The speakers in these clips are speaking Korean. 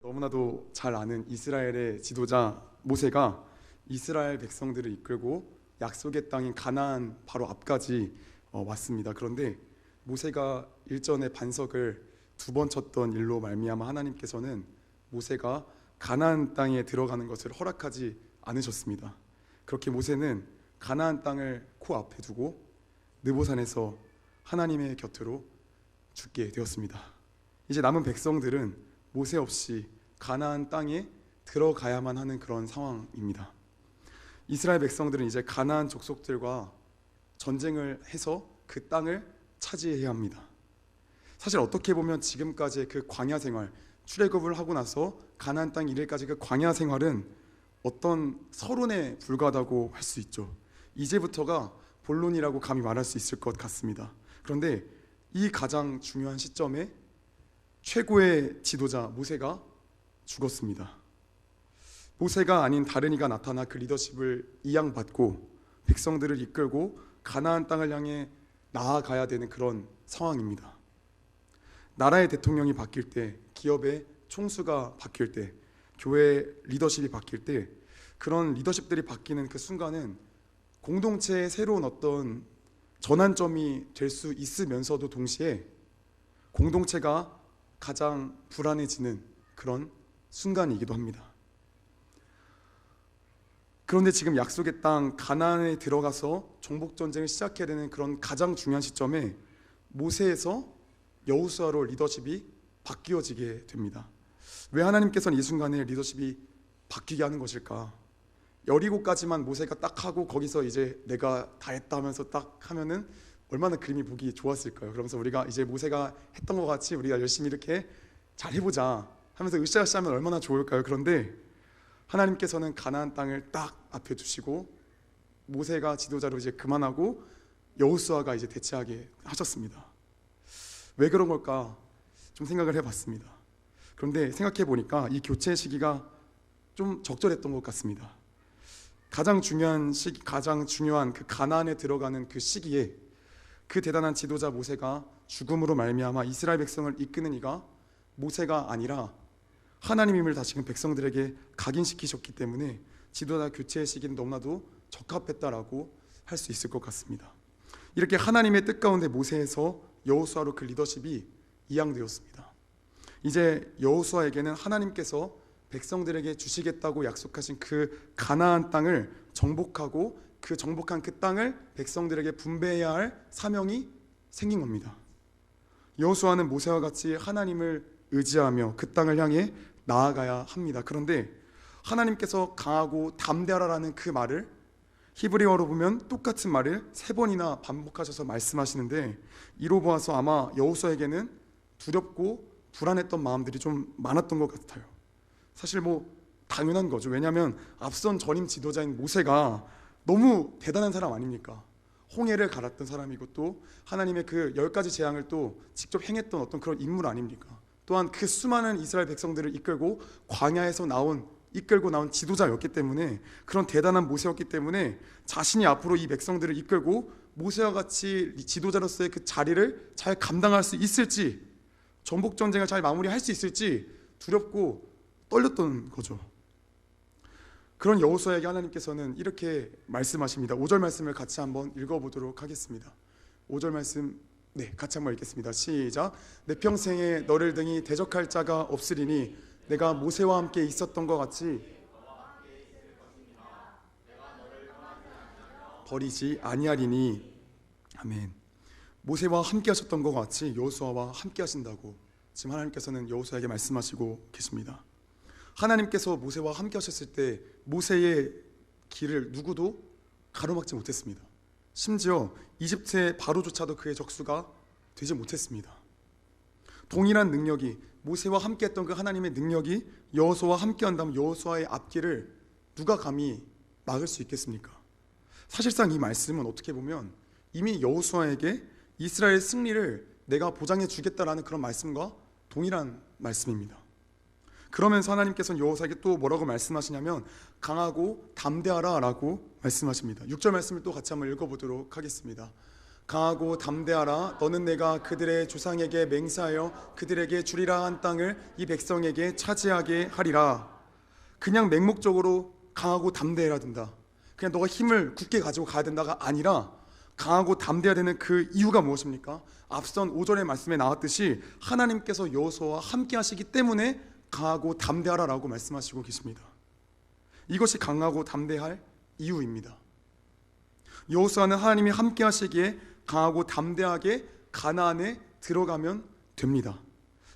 너무나도 잘 아는 이스라엘의 지도자 모세가 이스라엘 백성들을 이끌고 약속의 땅인 가나안 바로 앞까지 왔습니다. 그런데 모세가 일전에 반석을 2번 쳤던 일로 말미암아 하나님께서는 모세가 가나안 땅에 들어가는 것을 허락하지 않으셨습니다. 그렇게 모세는 가나안 땅을 코앞에 두고 느보산에서 하나님의 곁으로 죽게 되었습니다. 이제 남은 백성들은 모세 없이 가나안 땅에 들어가야만 하는 그런 상황입니다. 이스라엘 백성들은 이제 가나안 족속들과 전쟁을 해서 그 땅을 차지해야 합니다. 사실 어떻게 보면 지금까지의 그 광야 생활, 출애굽을 하고 나서 가나안 땅 이르기까지 그 광야 생활은 어떤 서론에 불과하다고 할 수 있죠. 이제부터가 본론이라고 감히 말할 수 있을 것 같습니다. 그런데 이 가장 중요한 시점에 최고의 지도자 모세가 죽었습니다. 모세가 아닌 다른 이가 나타나 그 리더십을 이양받고 백성들을 이끌고 가나안 땅을 향해 나아가야 되는 그런 상황입니다. 나라의 대통령이 바뀔 때, 기업의 총수가 바뀔 때, 교회 리더십이 바뀔 때, 그런 리더십들이 바뀌는 그 순간은 공동체의 새로운 어떤 전환점이 될 수 있으면서도 동시에 공동체가 가장 불안해지는 그런 순간이기도 합니다. 그런데 지금 약속의 땅 가나안에 들어가서 정복 전쟁을 시작해야 되는 그런 가장 중요한 시점에 모세에서 여호수아로 리더십이 바뀌어지게 됩니다. 왜 하나님께서는 이 순간에 리더십이 바뀌게 하는 것일까? 여리고까지만 모세가 딱 하고 거기서 이제 내가 다 했다 하면서 딱 하면은 얼마나 그림이 보기 좋았을까요? 그러면서 우리가 이제 모세가 했던 것 같이 우리가 열심히 이렇게 잘 해보자 하면서 으쌰으쌰 하면 얼마나 좋을까요? 그런데 하나님께서는 가나안 땅을 딱 앞에 두시고 모세가 지도자로 이제 그만하고 여호수아가 이제 대체하게 하셨습니다. 왜 그런 걸까? 좀 생각을 해봤습니다. 그런데 생각해 보니까 이 교체 시기가 좀 적절했던 것 같습니다. 가장 중요한 시기, 가장 중요한 그 가나안에 들어가는 그 시기에 그 대단한 지도자 모세가 죽음으로 말미암아 이스라엘 백성을 이끄는 이가 모세가 아니라 하나님임을 다시금 백성들에게 각인시키셨기 때문에 지도자 교체의 시기는 너무나도 적합했다라고 할 수 있을 것 같습니다. 이렇게 하나님의 뜻 가운데 모세에서 여호수아로 그 리더십이 이양되었습니다. 이제 여호수아에게는 하나님께서 백성들에게 주시겠다고 약속하신 그 가나안 땅을 정복하고 그 정복한 그 땅을 백성들에게 분배해야 할 사명이 생긴 겁니다. 여호수아는 모세와 같이 하나님을 의지하며 그 땅을 향해 나아가야 합니다. 그런데 하나님께서 강하고 담대하라라는 그 말을 히브리어로 보면 똑같은 말을 3번이나 반복하셔서 말씀하시는데 이로 보아서 아마 여호수아에게는 두렵고 불안했던 마음들이 좀 많았던 것 같아요. 사실 당연한 거죠. 왜냐하면 앞선 전임 지도자인 모세가 너무 대단한 사람 아닙니까? 홍해를 갈았던 사람이고 또 하나님의 그 10가지 재앙을 또 직접 행했던 어떤 그런 인물 아닙니까? 또한 그 수많은 이스라엘 백성들을 이끌고 광야에서 이끌고 나온 지도자였기 때문에 그런 대단한 모세였기 때문에 자신이 앞으로 이 백성들을 이끌고 모세와 같이 지도자로서의 그 자리를 잘 감당할 수 있을지, 정복 전쟁을 잘 마무리할 수 있을지 두렵고 떨렸던 거죠. 그런 여호수아에게 하나님께서는 이렇게 말씀하십니다. 5절 말씀을 같이 한번 읽어보도록 하겠습니다. 5절 말씀 같이 한번 읽겠습니다. 시작. 내 평생에 너를 등이 대적할 자가 없으리니 내가 모세와 함께 있었던 것 같이 버리지 아니하리니. 아멘. 모세와 함께 하셨던 것 같이 여호수아와 함께 하신다고 지금 하나님께서는 여호수아에게 말씀하시고 계십니다. 하나님께서 모세와 함께 하셨을 때 모세의 길을 누구도 가로막지 못했습니다. 심지어 이집트의 바로조차도 그의 적수가 되지 못했습니다. 동일한 능력이 모세와 함께 했던 그 하나님의 능력이 여호수아와 함께 한다면 여호수아의 앞길을 누가 감히 막을 수 있겠습니까? 사실상 이 말씀은 어떻게 보면 이미 여호수아에게 이스라엘 승리를 내가 보장해 주겠다라는 그런 말씀과 동일한 말씀입니다. 그러면서 하나님께서는 여호수아에게 또 뭐라고 말씀하시냐면 강하고 담대하라 라고 말씀하십니다. 6절 말씀을 또 같이 한번 읽어보도록 하겠습니다. 강하고 담대하라. 너는 내가 그들의 조상에게 맹세하여 그들에게 주리라 한 땅을 이 백성에게 차지하게 하리라. 그냥 맹목적으로 강하고 담대해야 된다, 그냥 너가 힘을 굳게 가지고 가야 된다가 아니라 강하고 담대해야 되는 그 이유가 무엇입니까? 앞선 5절의 말씀에 나왔듯이 하나님께서 여호수아와 함께 하시기 때문에 강하고 담대하라라고 말씀하시고 계십니다. 이것이 강하고 담대할 이유입니다. 여호수아는 하나님이 함께 하시기에 강하고 담대하게 가나안에 들어가면 됩니다.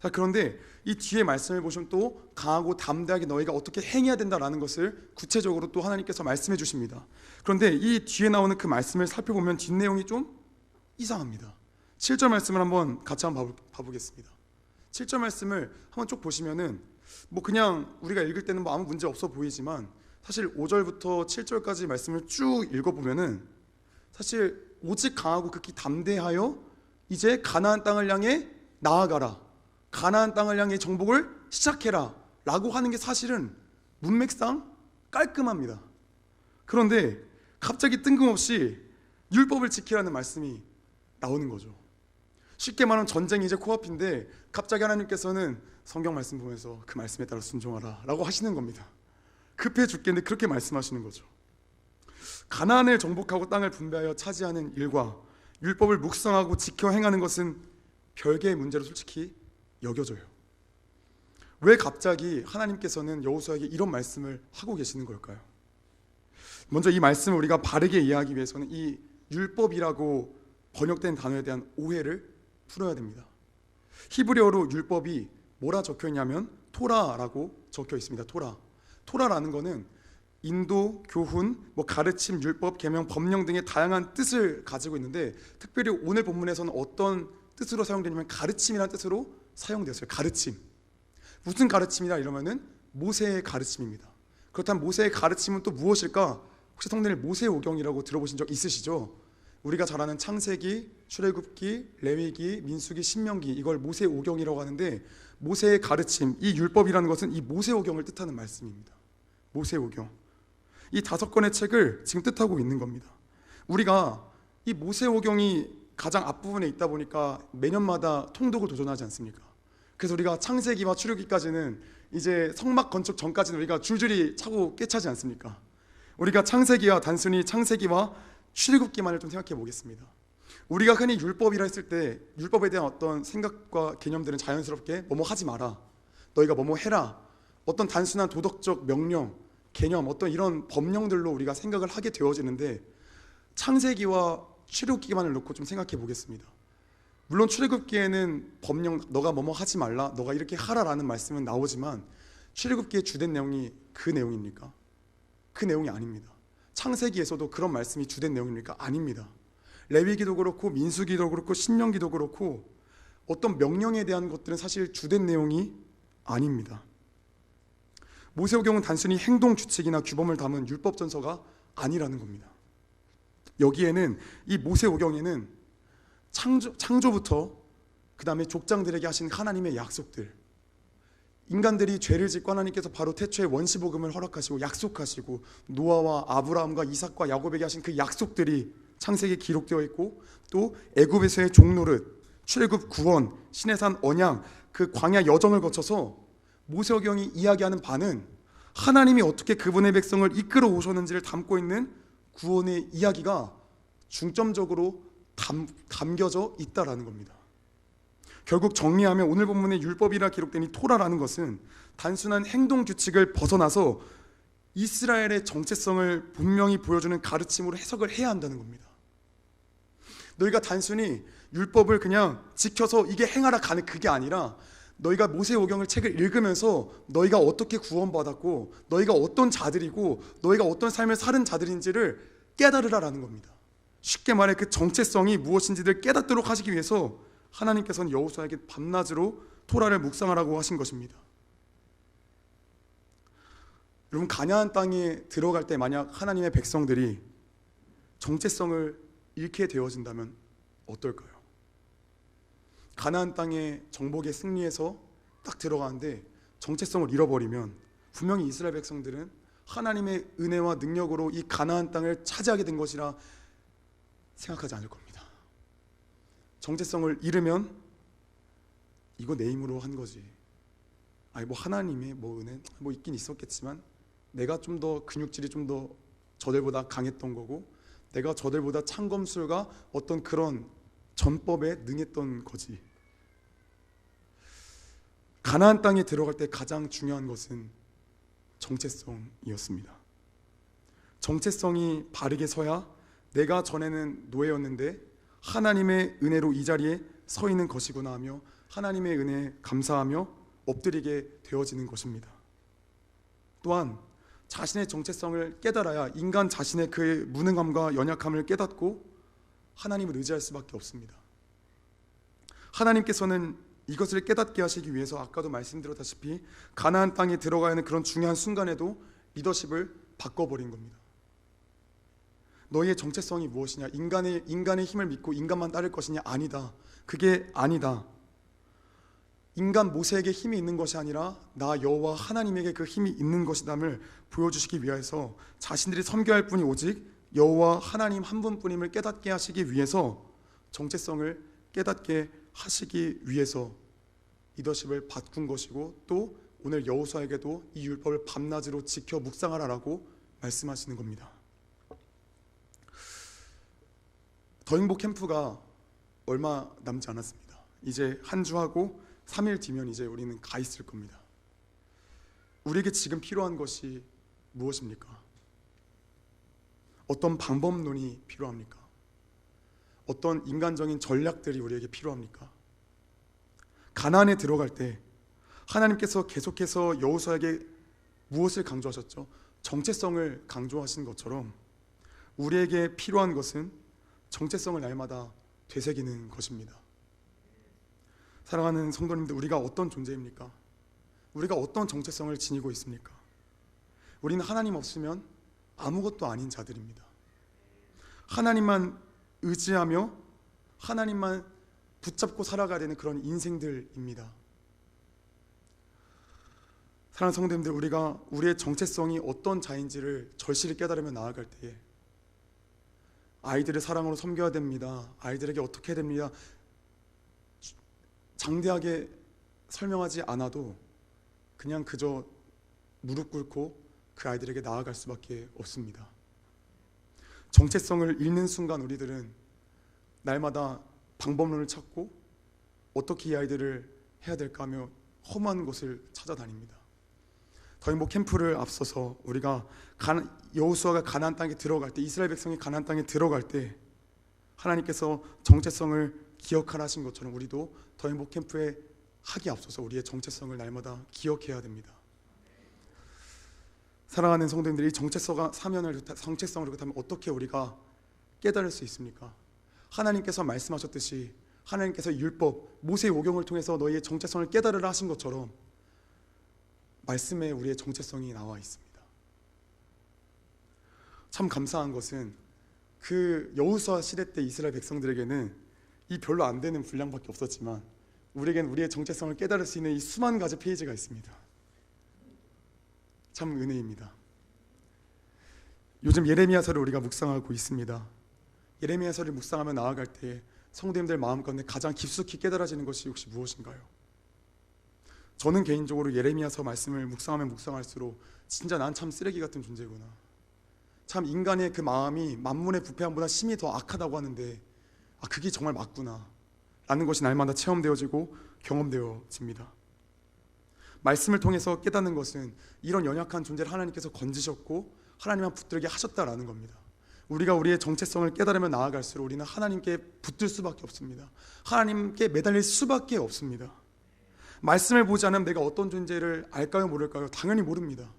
자, 그런데 이 뒤에 말씀을 보시면 또 강하고 담대하게 너희가 어떻게 행해야 된다라는 것을 구체적으로 또 하나님께서 말씀해 주십니다. 그런데 이 뒤에 나오는 그 말씀을 살펴보면 뒷내용이 좀 이상합니다. 7절 말씀을 한번 같이 한번 봐보겠습니다. 7절 말씀을 한번 쭉 보시면은 뭐 그냥 우리가 읽을 때는 뭐 아무 문제 없어 보이지만 사실 5절부터 7절까지 말씀을 쭉 읽어보면은 사실 오직 강하고 극히 담대하여 이제 가나안 땅을 향해 나아가라, 가나안 땅을 향해 정복을 시작해라 라고 하는 게 사실은 문맥상 깔끔합니다. 그런데 갑자기 뜬금없이 율법을 지키라는 말씀이 나오는 거죠. 쉽게 말하면 전쟁이 이제 코앞인데 갑자기 하나님께서는 성경 말씀 보면서 그 말씀에 따라 순종하라 라고 하시는 겁니다. 급해 죽겠는데 그렇게 말씀하시는 거죠. 가나안을 정복하고 땅을 분배하여 차지하는 일과 율법을 묵상하고 지켜 행하는 것은 별개의 문제로 솔직히 여겨져요. 왜 갑자기 하나님께서는 여호수아에게 이런 말씀을 하고 계시는 걸까요? 먼저 이 말씀을 우리가 바르게 이해하기 위해서는 이 율법이라고 번역된 단어에 대한 오해를 풀어야 됩니다. 히브리어로 율법이 뭐라 적혀 있냐면 토라라고 적혀 있습니다. 토라라는 거는 인도, 교훈, 가르침, 율법, 계명, 법령 등의 다양한 뜻을 가지고 있는데 특별히 오늘 본문에서는 어떤 뜻으로 사용되냐면 가르침이라는 뜻으로 사용되었어요. 가르침. 무슨 가르침이라 이러면은 모세의 가르침입니다. 그렇다면 모세의 가르침은 또 무엇일까? 혹시 성도님 모세오경이라고 들어보신 적 있으시죠? 우리가 잘 아는 창세기, 출애굽기, 레위기, 민수기, 신명기, 이걸 모세오경이라고 하는데 모세의 가르침, 이 율법이라는 것은 이 모세오경을 뜻하는 말씀입니다. 모세오경. 이 5권의 책을 지금 뜻하고 있는 겁니다. 우리가 이 모세오경이 가장 앞부분에 있다 보니까 매년마다 통독을 도전하지 않습니까? 그래서 우리가 창세기와 출애굽기까지는 이제 성막 건축 전까지는 우리가 줄줄이 차고 꿰차지 않습니까? 우리가 단순히 창세기와 출애굽기만을 좀 생각해 보겠습니다. 우리가 흔히 율법이라 했을 때 율법에 대한 어떤 생각과 개념들은 자연스럽게 뭐뭐 하지 마라, 너희가 뭐뭐 해라, 어떤 단순한 도덕적 명령, 개념, 어떤 이런 법령들로 우리가 생각을 하게 되어지는데 창세기와 출애굽기만을 놓고 좀 생각해 보겠습니다. 물론 출애굽기에는 법령, 너가 뭐뭐 하지 말라, 너가 이렇게 하라라는 말씀은 나오지만 출애굽기의 주된 내용이 그 내용입니까? 그 내용이 아닙니다. 창세기에서도 그런 말씀이 주된 내용입니까? 아닙니다. 레위기도 그렇고 민수기도 그렇고 신명기도 그렇고 어떤 명령에 대한 것들은 사실 주된 내용이 아닙니다. 모세오경은 단순히 행동 규칙이나 규범을 담은 율법 전서가 아니라는 겁니다. 여기에는 이 모세오경에는 창조부터 그 다음에 족장들에게 하신 하나님의 약속들, 인간들이 죄를 짓고 하나님께서 바로 태초에 원시복음을 허락하시고 약속하시고 노아와 아브라함과 이삭과 야곱에게 하신 그 약속들이 창세기에 기록되어 있고 또 애굽에서의 종노릇, 출애굽 구원, 시내산 언약, 그 광야 여정을 거쳐서 모세오경이 이야기하는 바는 하나님이 어떻게 그분의 백성을 이끌어 오셨는지를 담고 있는 구원의 이야기가 중점적으로 담겨져 있다라는 겁니다. 결국 정리하면 오늘 본문의 율법이라 기록된 이 토라라는 것은 단순한 행동 규칙을 벗어나서 이스라엘의 정체성을 분명히 보여주는 가르침으로 해석을 해야 한다는 겁니다. 너희가 단순히 율법을 그냥 지켜서 이게 행하라 가는 그게 아니라 너희가 모세오경을 책을 읽으면서 너희가 어떻게 구원받았고 너희가 어떤 자들이고 너희가 어떤 삶을 사는 자들인지를 깨달으라라는 겁니다. 쉽게 말해 그 정체성이 무엇인지를 깨닫도록 하시기 위해서 하나님께서는 여호수아에게 밤낮으로 토라를 묵상하라고 하신 것입니다. 여러분, 가나안 땅에 들어갈 때 만약 하나님의 백성들이 정체성을 잃게 되어진다면 어떨까요? 가나안 땅의 정복의 승리에서 딱 들어가는데 정체성을 잃어버리면 분명히 이스라엘 백성들은 하나님의 은혜와 능력으로 이 가나안 땅을 차지하게 된 것이라 생각하지 않을 겁니다. 정체성을 잃으면 이거 내 힘으로 한 거지. 아니 뭐 하나님의 뭐 은혜 뭐 있긴 있었겠지만 내가 좀 더 근육질이 좀 더 저들보다 강했던 거고 내가 저들보다 창검술과 어떤 그런 전법에 능했던 거지. 가나안 땅에 들어갈 때 가장 중요한 것은 정체성이었습니다. 정체성이 바르게 서야 내가 전에는 노예였는데 하나님의 은혜로 이 자리에 서 있는 것이구나 하며 하나님의 은혜에 감사하며 엎드리게 되어지는 것입니다. 또한 자신의 정체성을 깨달아야 인간 자신의 그의 무능함과 연약함을 깨닫고 하나님을 의지할 수밖에 없습니다. 하나님께서는 이것을 깨닫게 하시기 위해서 아까도 말씀드렸다시피 가나안 땅에 들어가야 하는 그런 중요한 순간에도 리더십을 바꿔버린 겁니다. 너희의 정체성이 무엇이냐? 인간의 힘을 믿고 인간만 따를 것이냐? 아니다. 그게 아니다. 인간 모세에게 힘이 있는 것이 아니라 나 여호와 하나님에게 그 힘이 있는 것이담을 보여주시기 위해서 자신들이 섬겨야 할 분이 오직 여호와 하나님 한 분뿐임을 깨닫게 하시기 위해서 정체성을 깨닫게 하시기 위해서 리더십을 바꾼 것이고 또 오늘 여호수아에게도 이 율법을 밤낮으로 지켜 묵상하라라고 말씀하시는 겁니다. 더 행복 캠프가 얼마 남지 않았습니다. 이제 한 주하고 3일 뒤면 이제 우리는 가 있을 겁니다. 우리에게 지금 필요한 것이 무엇입니까? 어떤 방법론이 필요합니까? 어떤 인간적인 전략들이 우리에게 필요합니까? 가나안에 들어갈 때 하나님께서 계속해서 여호수아에게 무엇을 강조하셨죠? 정체성을 강조하신 것처럼 우리에게 필요한 것은 정체성을 날마다 되새기는 것입니다. 사랑하는 성도님들, 우리가 어떤 존재입니까? 우리가 어떤 정체성을 지니고 있습니까? 우리는 하나님 없으면 아무것도 아닌 자들입니다. 하나님만 의지하며 하나님만 붙잡고 살아가야 되는 그런 인생들입니다. 사랑하는 성도님들, 우리가 우리의 정체성이 어떤 자인지를 절실히 깨달으며 나아갈 때에 아이들을 사랑으로 섬겨야 됩니다. 아이들에게 어떻게 해야 됩니다. 장대하게 설명하지 않아도 그냥 그저 무릎 꿇고 그 아이들에게 나아갈 수밖에 없습니다. 정체성을 잃는 순간 우리들은 날마다 방법론을 찾고 어떻게 이 아이들을 해야 될까 하며 험한 곳을 찾아다닙니다. 더 행복 캠프를 앞서서 우리가 여호수아가 가나안 땅에 들어갈 때, 이스라엘 백성이 가나안 땅에 들어갈 때 하나님께서 정체성을 기억하라 하신 것처럼 우리도 더 행복 캠프에 하기 앞서서 우리의 정체성을 날마다 기억해야 됩니다. 사랑하는 성도님들이 정체성을 그렇다면 어떻게 우리가 깨달을 수 있습니까? 하나님께서 말씀하셨듯이 하나님께서 율법, 모세의 오경을 통해서 너희의 정체성을 깨달으라 하신 것처럼 말씀에 우리의 정체성이 나와 있습니다. 참 감사한 것은 그 여호수아 시대 때 이스라엘 백성들에게는 이 별로 안 되는 분량밖에 없었지만 우리에겐 우리의 정체성을 깨달을 수 있는 이 수만 가지 페이지가 있습니다. 참 은혜입니다. 요즘 예레미야서를 우리가 묵상하고 있습니다. 예레미야서를 묵상하며 나아갈 때 성도님들 마음 가운데 가장 깊숙이 깨달아지는 것이 혹시 무엇인가요? 저는 개인적으로 예레미야서 말씀을 묵상하면 묵상할수록 진짜 난 참 쓰레기 같은 존재구나, 참 인간의 그 마음이 만문의 부패함보다 심히 더 악하다고 하는데 그게 정말 맞구나 라는 것이 날마다 체험되어지고 경험되어집니다. 말씀을 통해서 깨닫는 것은 이런 연약한 존재를 하나님께서 건지셨고 하나님만 붙들게 하셨다라는 겁니다. 우리가 우리의 정체성을 깨달으며 나아갈수록 우리는 하나님께 붙들 수밖에 없습니다. 하나님께 매달릴 수밖에 없습니다. 말씀을 보지 않으면 내가 어떤 존재를 알까요, 모를까요? 당연히 모릅니다.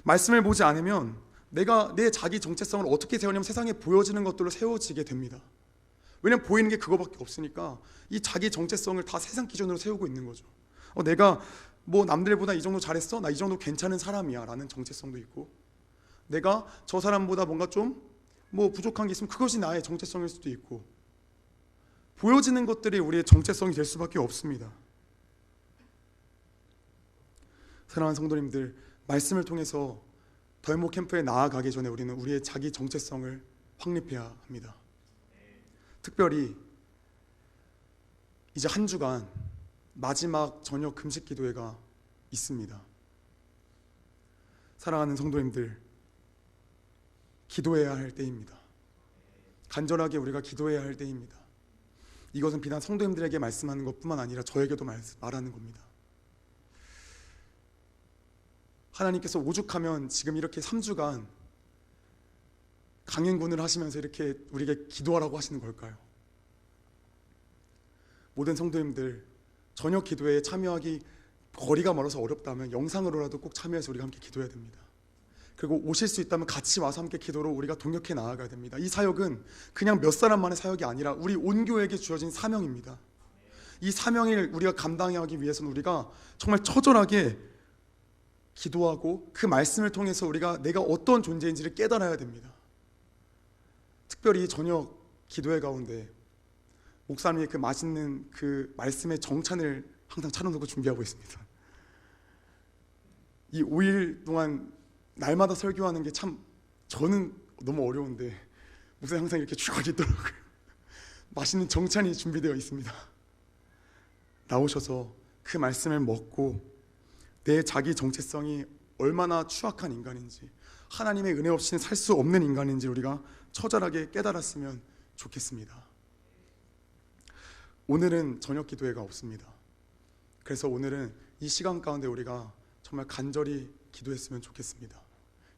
말씀을 보지 않으면 내가 내 자기 정체성을 어떻게 세우냐면 세상에 보여지는 것들로 세워지게 됩니다. 왜냐면 보이는 게 그거밖에 없으니까 이 자기 정체성을 다 세상 기준으로 세우고 있는 거죠. 내가 뭐 남들보다 이 정도 잘했어? 나 이 정도 괜찮은 사람이야 라는 정체성도 있고, 내가 저 사람보다 뭔가 좀 뭐 부족한 게 있으면 그것이 나의 정체성일 수도 있고, 보여지는 것들이 우리의 정체성이 될 수밖에 없습니다. 사랑하는 성도님들, 말씀을 통해서 더 행복 캠프에 나아가기 전에 우리는 우리의 자기 정체성을 확립해야 합니다. 특별히 이제 한 주간 마지막 저녁 금식 기도회가 있습니다. 사랑하는 성도님들, 기도해야 할 때입니다. 간절하게 우리가 기도해야 할 때입니다. 이것은 비단 성도님들에게 말씀하는 것뿐만 아니라 저에게도 말하는 겁니다. 하나님께서 오죽하면 지금 이렇게 3주간 강행군을 하시면서 이렇게 우리에게 기도하라고 하시는 걸까요? 모든 성도님들, 저녁 기도회에 참여하기 거리가 멀어서 어렵다면 영상으로라도 꼭 참여해서 우리가 함께 기도해야 됩니다. 그리고 오실 수 있다면 같이 와서 함께 기도로 우리가 동역해 나아가야 됩니다. 이 사역은 그냥 몇 사람만의 사역이 아니라 우리 온 교회에게 주어진 사명입니다. 이 사명을 우리가 감당하기 위해서는 우리가 정말 처절하게 기도하고 그 말씀을 통해서 우리가 내가 어떤 존재인지를 깨달아야 됩니다. 특별히 저녁 기도회 가운데 목사님이 그 맛있는 그 말씀의 정찬을 항상 차려놓고 준비하고 있습니다. 이 5일 동안 날마다 설교하는 게 참 저는 너무 어려운데 목사님 항상 이렇게 주거리 있더라고요. 맛있는 정찬이 준비되어 있습니다. 나오셔서 그 말씀을 먹고 내 자기 정체성이 얼마나 추악한 인간인지, 하나님의 은혜 없이는 살 수 없는 인간인지 우리가 처절하게 깨달았으면 좋겠습니다. 오늘은 저녁 기도회가 없습니다. 그래서 오늘은 이 시간 가운데 우리가 정말 간절히 기도했으면 좋겠습니다.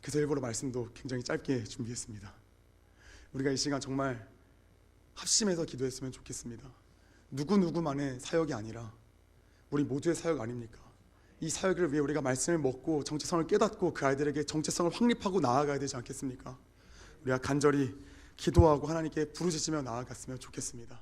그래서 일부러 말씀도 굉장히 짧게 준비했습니다. 우리가 이 시간 정말 합심해서 기도했으면 좋겠습니다. 누구누구만의 사역이 아니라 우리 모두의 사역 아닙니까? 이 사역을 위해 우리가 말씀을 먹고 정체성을 깨닫고 그 아이들에게 정체성을 확립하고 나아가야 되지 않겠습니까? 우리가 간절히 기도하고 하나님께 부르짖으며 나아갔으면 좋겠습니다.